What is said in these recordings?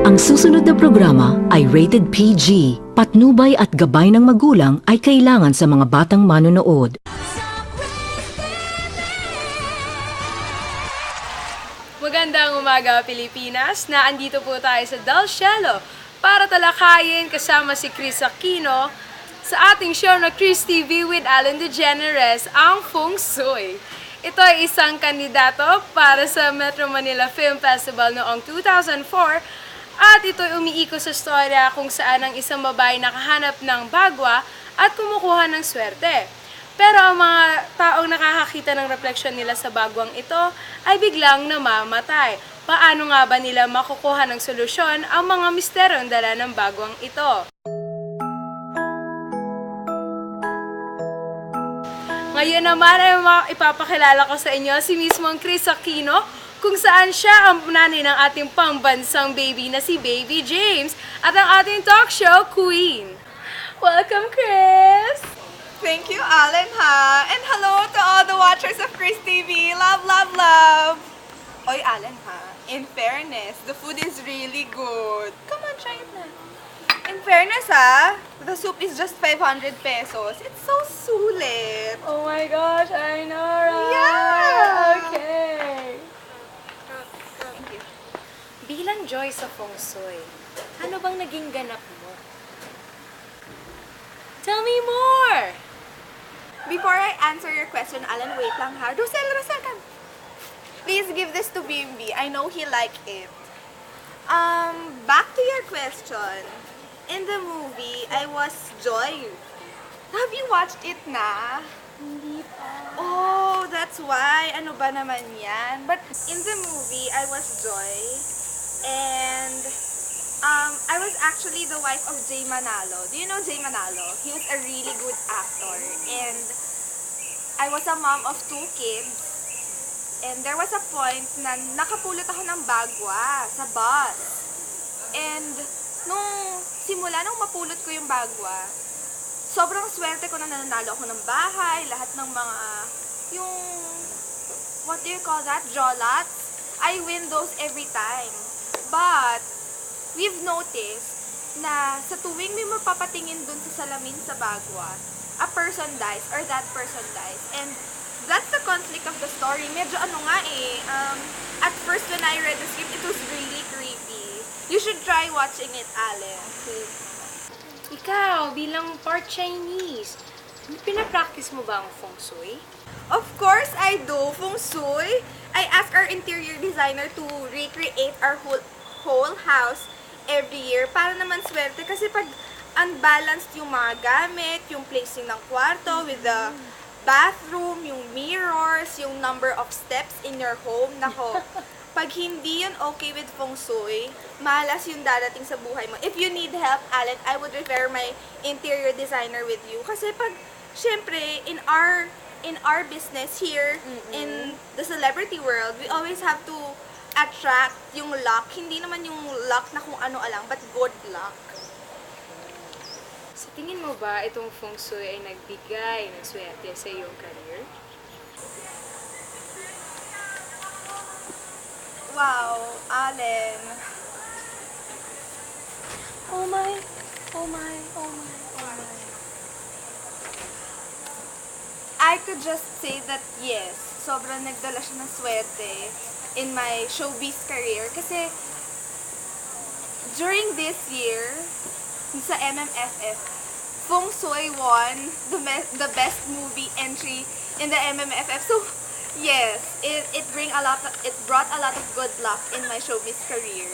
Ang susunod na programa ay rated PG. Patnubay at gabay ng magulang ay kailangan sa mga batang manonood. Magandang umaga, Pilipinas! Naandito po tayo sa Del Cielo para talakayin kasama si Chris Aquino sa ating show na Chris TV with Alan DeGeneres, ang Feng Shui. Ito ay isang kandidato para sa Metro Manila Film Festival noong 2004 at ito'y umiikot sa storya kung saan ang isang babae nakahanap ng bagwa at kumukuha ng swerte. Pero ang mga taong nakakakita ng refleksyon nila sa bagwang ito ay biglang namamatay. Paano nga ba nila makukuha ng solusyon ang mga misteryong dala ng bagwang ito? Ngayon naman ay ipapakilala ko sa inyo si mismong Chris Aquino, kung saan siya ang nanay ng ating pambansang baby na si Baby James at ang ating talk show queen. Welcome, Chris! Thank you, Alan, ha? And hello to all the watchers of Chris TV. Love, love, love! Oy, Alan, ha? In fairness, the food is really good. Come on, try it na. In fairness, ha? The soup is just 500 pesos. It's so sulit. Oh my gosh, I know, right? Yeah! Okay. Thank you. Bilang Joy sa Feng Shui, ano bang naging ganap mo? Tell me more! Before I answer your question, Alan, wait lang, ha? Rosel, come. Please give this to Bimbi. I know he like it. Back to your question. In the movie, I was Joy. Have you watched it na? Hindi pa. Oh, that's why. Ano ba naman yan? But in the movie, I was Joy. And I was actually the wife of Jay Manalo. Do you know Jay Manalo? He was a really good actor. And I was a mom of 2 kids. And there was a point na nakapulot ako ng bagwa sa bus. And nung mapulot ko yung bagwa, sobrang swerte ko na nananalo ako ng bahay, lahat ng mga, yung, what do you call that? Jolots. I win those every time. But, we've noticed na sa tuwing may mapapatingin dun sa salamin sa bagwa, a person dies or that person dies. And that's the conflict of the story. Medyo at first when I read the script, it was really creepy. You should try watching it, Alan. Ikaw, bilang part Chinese, pinapractice mo ba ang Feng Shui? Of course I do, Feng Shui. I ask our interior designer to recreate our whole house every year para naman swerte kasi pag unbalanced yung mga gamit, yung placing ng kwarto with the bathroom, yung mirrors, yung number of steps in your home, nako. Pag hindi yun okay with Feng Shui, malas yung dadating sa buhay mo. If you need help, Alan, I would refer my interior designer with you. Kasi pag, syempre, in our business here, in the celebrity world, we always have to attract yung luck. Hindi naman yung luck na kung ano alang, but good luck. Sa tingin mo ba itong Feng Shui ay nagbigay ng swerte sa iyong career? Wow, Allen. Oh my, oh my, oh my, oh my. I could just say that yes, sobrang nagdala siya ng swerte in my showbiz career. Kasi during this year, sa MMFF, Feng Shui won the best movie entry in the MMFF. So, yes, it brought a lot of good luck in my showbiz career.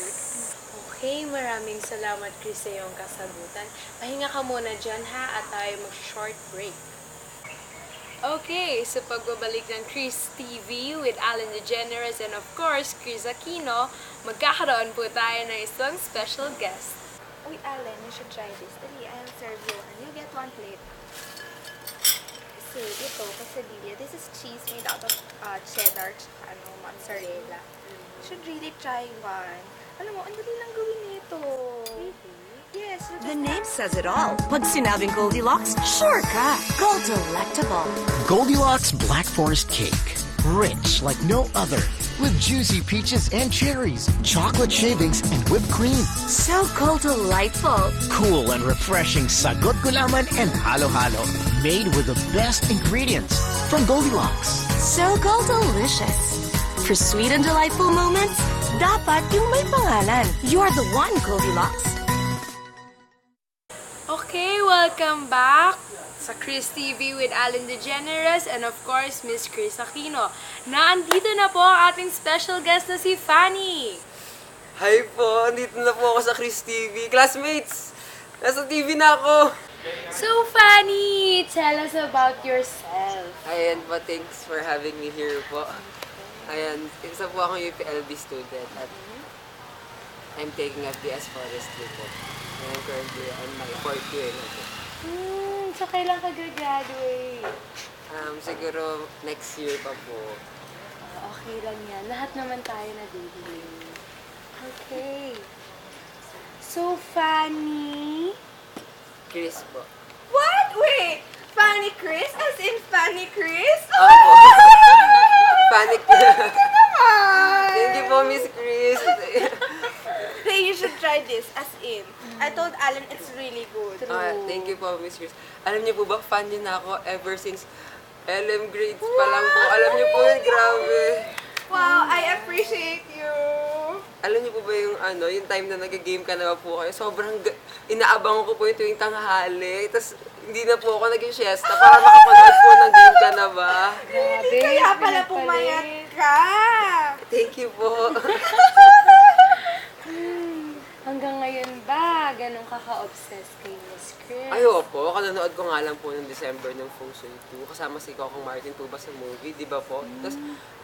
Okay, maraming salamat Chris sa iyong kasagutan. Pahinga ka muna dyan ha at tayo mag-short break. Okay, sa pagbabalik ng Chris TV with Alan DeGeneres and of course, Chris Aquino, magkakaroon po tayo ng isang special guest. Uy, Alan, you should try this. Dali, I'll serve you one. You get 1 plate. Kasi ito, quesadilla. This is cheese made out of cheddar, mozzarella. You should really try one. Alam mo, ang dali lang gawin nito. Yes. You The just name says it all. Pag sinabing Goldilocks, sure ka. Gold-delectable. Goldilocks Black Forest Cake. Rich like no other. with juicy peaches and cherries, chocolate shavings, and whipped cream. So cold, delightful. Cool and refreshing sagot gulaman and halo-halo. Made with the best ingredients from Goldilocks. So cold, delicious. For sweet and delightful moments, dapat yung may pangalan. You're the one, Goldilocks. Okay, welcome back sa Chris TV with Alan DeGeneres and of course, Miss Chris Aquino. Naandito na po ang ating special guest na si Fanny. Hi po, andito na po ako sa Chris TV. Classmates, nasa TV na ako. So Fanny, tell us about yourself. Ayan po, thanks for having me here po. Ayan, isa po akong UPLB student at I'm taking FBS Forestry po. And I'm currently on my 4th year na po. So kailan ka graduate? Siguro next year pa po. Okay lang yan. Lahat naman tayo na baby. Okay. So Fanny, Chris po. What? Wait! Fanny Chris? As in Fanny Chris? Opo. Panic. Naman! Thank you po, Miss Chris. Hey, you should try this. As in, I told Alan it's really good. Thank you po, Miss Chris. Alam niyo po ba, fan niyo na ako ever since LM grades pa lang po. Alam niyo po yun, grabe. Wow, I appreciate you. Alam niyo po ba yung time na nag-game ka na po kayo, sobrang inaabangan ko po yung tuwing tanghali. Tapos hindi na po ako nag-siesta para makapanood po ng game ka na ba. grabe. Kaya pala pumayat ka. Thank you po. Hanggang ngayon ba, ganun ka ka-obsessed kay Miss Chris? Ay, opo. Kananood ko nga lang po noong December ng Feng Shui 2. Kasama si Coco Martin Tuba sa movie, di ba po? Tapos,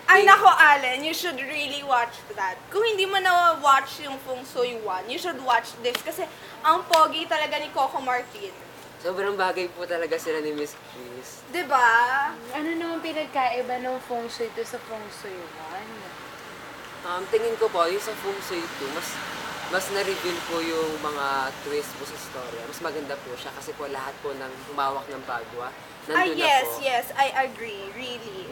Ay nako, Alan, you should really watch that. Kung hindi mo na-watch yung Feng Shui 1, you should watch this kasi ang pogi talaga ni Coco Martin. sobrang bagay po talaga sila ni Miss Chris. Diba? Ano naman pinagkaiba ng Feng Shui 2 sa Feng Shui 1? Tingin ko po, yung sa Feng Shui 2, mas na-reveal po yung mga twist po sa story. Mas maganda po siya kasi po lahat po ng humawak ng bagwa. Nandun na Yes, po. yes, I agree, really.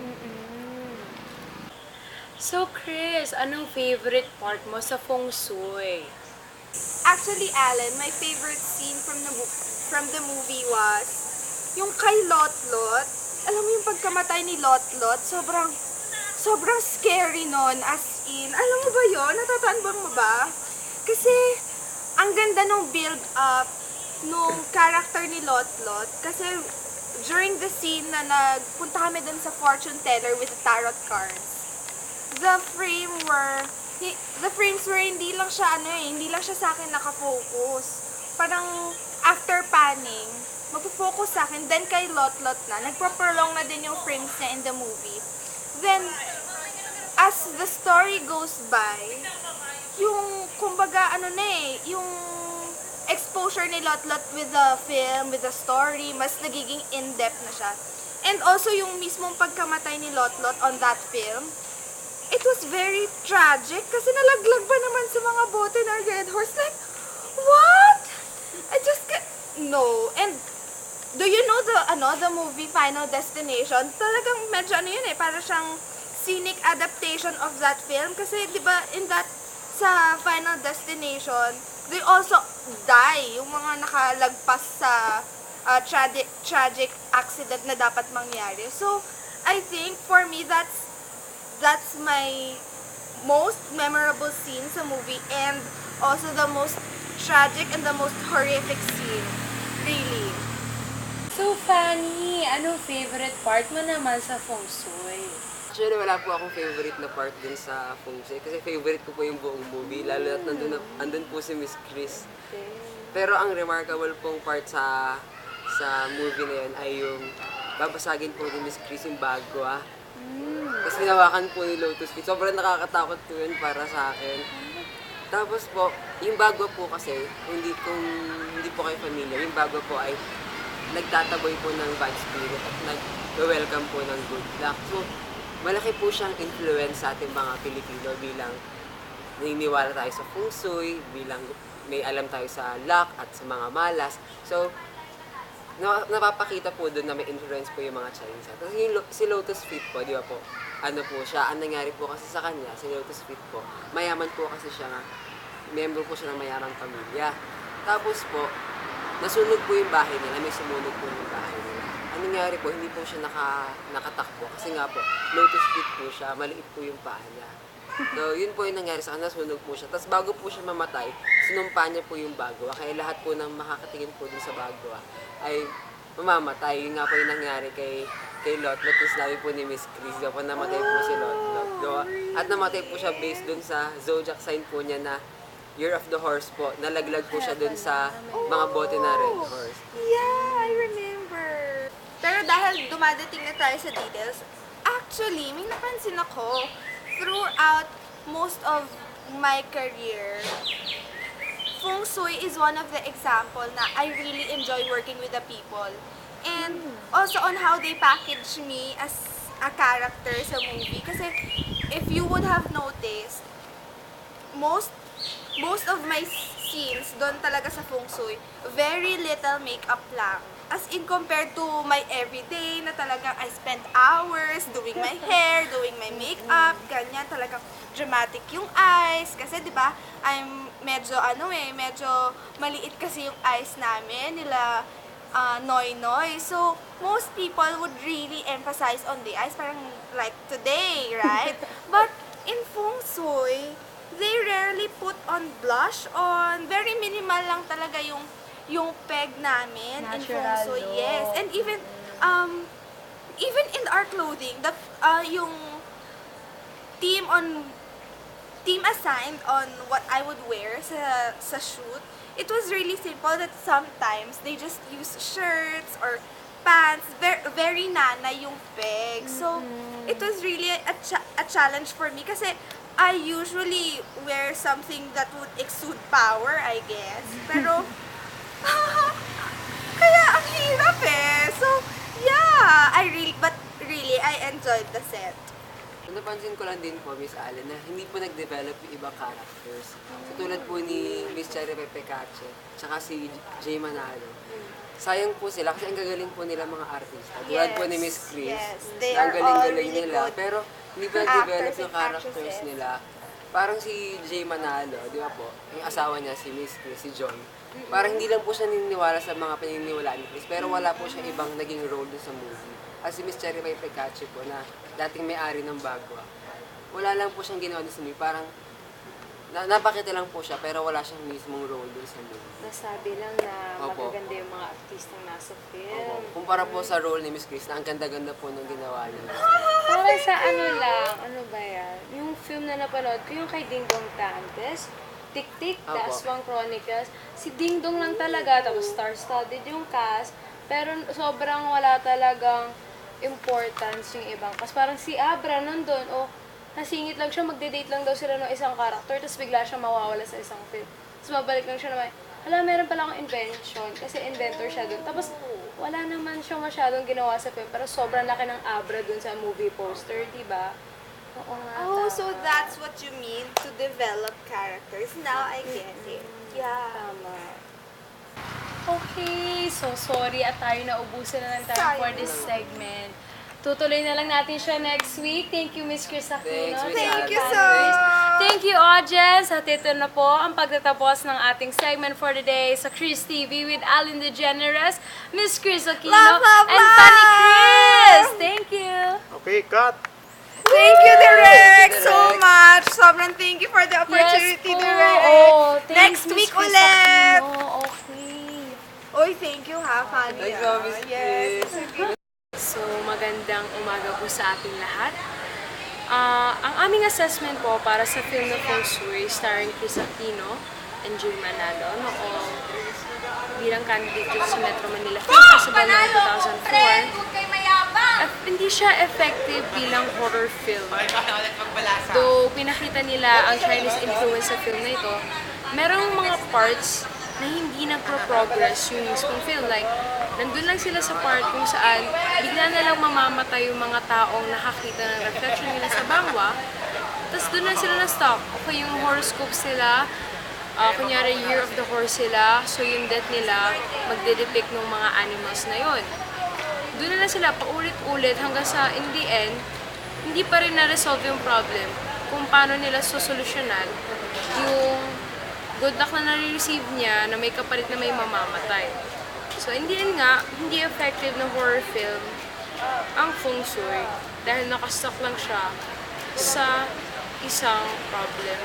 So Chris, anong favorite part mo sa Feng Shui? Actually, Alan, my favorite scene from the movie was yung kay Lot-Lot. Alam mo yung pagkamatay ni Lot-Lot, sobrang scary nun, as in. Alam mo ba yun? Natatandaan mo ba? Kasi, ang ganda nung build-up nung character ni Lot-Lot. Kasi, during the scene na nagpunta kami dun sa fortune teller with the tarot cards, the frames were hindi lang siya sa akin nakafocus. Parang, after panning, magpo-focus sa akin, then kay Lot-Lot na, nagpa-prolong na din yung frames niya in the movie. Then, as the story goes by, yung, kumbaga, yung exposure ni Lot-Lot with the film, with the story, mas nagiging in-depth na siya. And also, yung mismong pagkamatay ni Lot-Lot on that film, it was very tragic kasi nalaglag pa naman sa mga bote ng Red Horse. Like, what? I just can't, no. And, do you know the movie Final Destination? Talagang medyo para siyang scenic adaptation of that film. Kasi, di ba, sa Final Destination, they also die. Yung mga nakalagpas sa tragic accident na dapat mangyari. So, I think, for me, that's my most memorable scene sa movie and also the most tragic and the most horrific scene. Really. So Fanny, anong favorite part mo naman sa Feng Shui? Actually, wala po akong favorite na part dun sa Feng Shui kasi favorite ko po yung buong movie, lalo at andun po si Miss Chris. Pero ang remarkable pong part sa movie na yun ay yung babasagin po ni Miss Chris yung bagwa. Tapos hinawakan po ni Lotus Feet. Sobrang nakakatakot po yun para sa akin. Tapos po, yung bagwa po kasi, kung hindi po kayo familiar, yung bagwa po ay nagtataboy po ng bad spirit at nag-welcome po ng good luck. So, malaki po siyang influence sa ating mga Pilipino bilang naniniwala tayo sa Feng Shui, bilang may alam tayo sa luck at sa mga malas. So, napapakita po doon na may influence po yung mga Chinese. Tapos si Lotus Feet po, di ba po? ano po siya, ang nangyari po kasi sa kanya, si Lotus Fit po, mayaman po kasi siya nga, member po siya ng mayamang pamilya. Tapos po, nasunog po yung bahay nila, may sumunog po yung bahay nila. Ang nangyari po, hindi po siya nakatakbo kasi nga po, Lotus Fit po siya, maliit po yung paa niya. So, yun po yung nangyari sa kanya, nasunog po siya. Tapos bago po siya mamatay, sinumpa niya po yung bagwa. Kaya lahat po ng makakatingin po dun sa bagwa ay mamamatay. Yun nga po yung nangyari kay Lot. Lot is nabi po ni Miss Chris. Gawa namatay po si Lot. At namatay po siya based dun sa zodiac sign po niya na Year of the Horse po. Nalaglag po siya dun sa mga bote na red horse. Yeah, I remember. Pero dahil dumadating na tayo sa details, actually, may napansin ako throughout most of my career, Feng Shui is one of the example na I really enjoy working with the people. And also on how they package me as a character sa movie. Kasi if you would have noticed, most of my scenes doon talaga sa Feng Shui, very little makeup lang. As in compared to my everyday na talagang I spend hours doing my hair, doing my makeup, ganyan talagang dramatic yung eyes. Kasi 'di ba, I'm medyo medyo maliit kasi yung eyes namin nila Noy. So most people would really emphasize on the eyes, parang like today, right? But in Feng Shui, they rarely put on blush on. Very minimal lang talaga yung peg namin in Feng Shui. Yes. And even in our clothing, yung team assigned on what I would wear sa shoot, it was really simple that sometimes they just use shirts or pants, very nana yung peg. So, it was really a challenge for me kasi I usually wear something that would exude power, I guess. Pero, kaya ang hirap eh. So, yeah, but really, I enjoyed the set. Napansin ko lang din po, Miss Allen, na hindi po nag-develop yung ibang characters. So, tulad po ni Miss Cherry Pepe Cache, tsaka si Jay Manalo. Sayang po sila kasi ang gagaling po nila mga artista. Tulad po ni Miss Chris, Yes, they ang are all galing-galing really nila. good Pero hindi po nag-develop actors yung and characters actresses. nila. Parang si Jay Manalo, di ba po? Yung asawa niya, si Miss Chris, si John. Parang hindi lang po siya naniniwala sa mga paniniwalaan ni Chris, pero wala po siya ibang naging role dun sa movie. At si Miss Cherry Pepe Cache po, na dating may-ari ng Bagwa, wala lang po siyang ginawa dun sa movie. Parang napakita lang po siya, pero wala siyang mismong role dun sa movie. Nasabi lang na Opo. magaganda yung mga artistang nasa Opo. film. Kumpara po sa role ni Miss Chris, na ang ganda-ganda po nung ginawa niya. Para sa ano ba yan? Yung film na napanood ko, yung kay Ding Dong Dantes, Tik-Tik, The Opo. Aswang Chronicles. Si Ding Dong lang talaga, tapos star-studded yung cast. Pero sobrang wala talagang importance yung ibang cast. Parang si Abra nandun, nasingit lang siya, magde-date lang daw sila ng isang character, tapos bigla siya mawawala sa isang film. Tapos babalik lang siya naman, meron pala akong invention, kasi inventor siya dun. Tapos wala naman siya masyadong ginawa sa film, pero sobrang laki ng Abra dun sa movie poster, di ba? Oo nga. Oh, tama. so that's what you mean to develop characters. Now I get it. Yeah. Tama. Okay, so sorry at tayo naubusan na ng time for this segment. Tutuloy na lang natin siya next week. Thank you, Miss Chris Aquino. Thanks, Miss Thank you Allen. so Thank you, audience. At ito na po ang pagtatapos ng ating segment for the day sa Chris TV with Allen DeGeneres, Miss Chris Aquino, Love, love, and love! Funny Chris. Thank you. Okay, cut! Thank you, Direk, Direk. so much. Sobrang thank you for the opportunity, Yes po. Direk. Oh, thanks, Next Miss week Chris ulit. Aquino. Okay. Oy, thank you ha, Fanny. Thanks po, Miss Yes. Chris. So, magandang umaga po sa ating lahat. Ang aming assessment po para sa film na Feng Shui starring Chris Aquino and Jay Manalo noong bilang candidate sa Metro Manila Film Festival noong 2004. At hindi siya effective bilang horror film. Though pinakita nila ang Chinese influence sa film na ito, merong mga parts na hindi nagpro-progress yung mismong film. Like, nandun lang sila sa part kung saan bigla na lang mamamatay yung mga taong nakakita ng reflection nila sa bangwa. Tapos doon lang sila na-stop. Okay, yung horoscope sila, kunyari Year of the Horse sila, so yung death nila, magde-depict ng mga animals na yon. Doon na lang sila paulit-ulit hanggang sa in the end, hindi pa rin na-resolve yung problem kung paano nila sosolusyonan yung good luck na nare-receive niya na may kapalit na may mamamatay. So, in the end nga, hindi effective na horror film ang Feng Shui dahil nakastuck lang siya sa isang problem.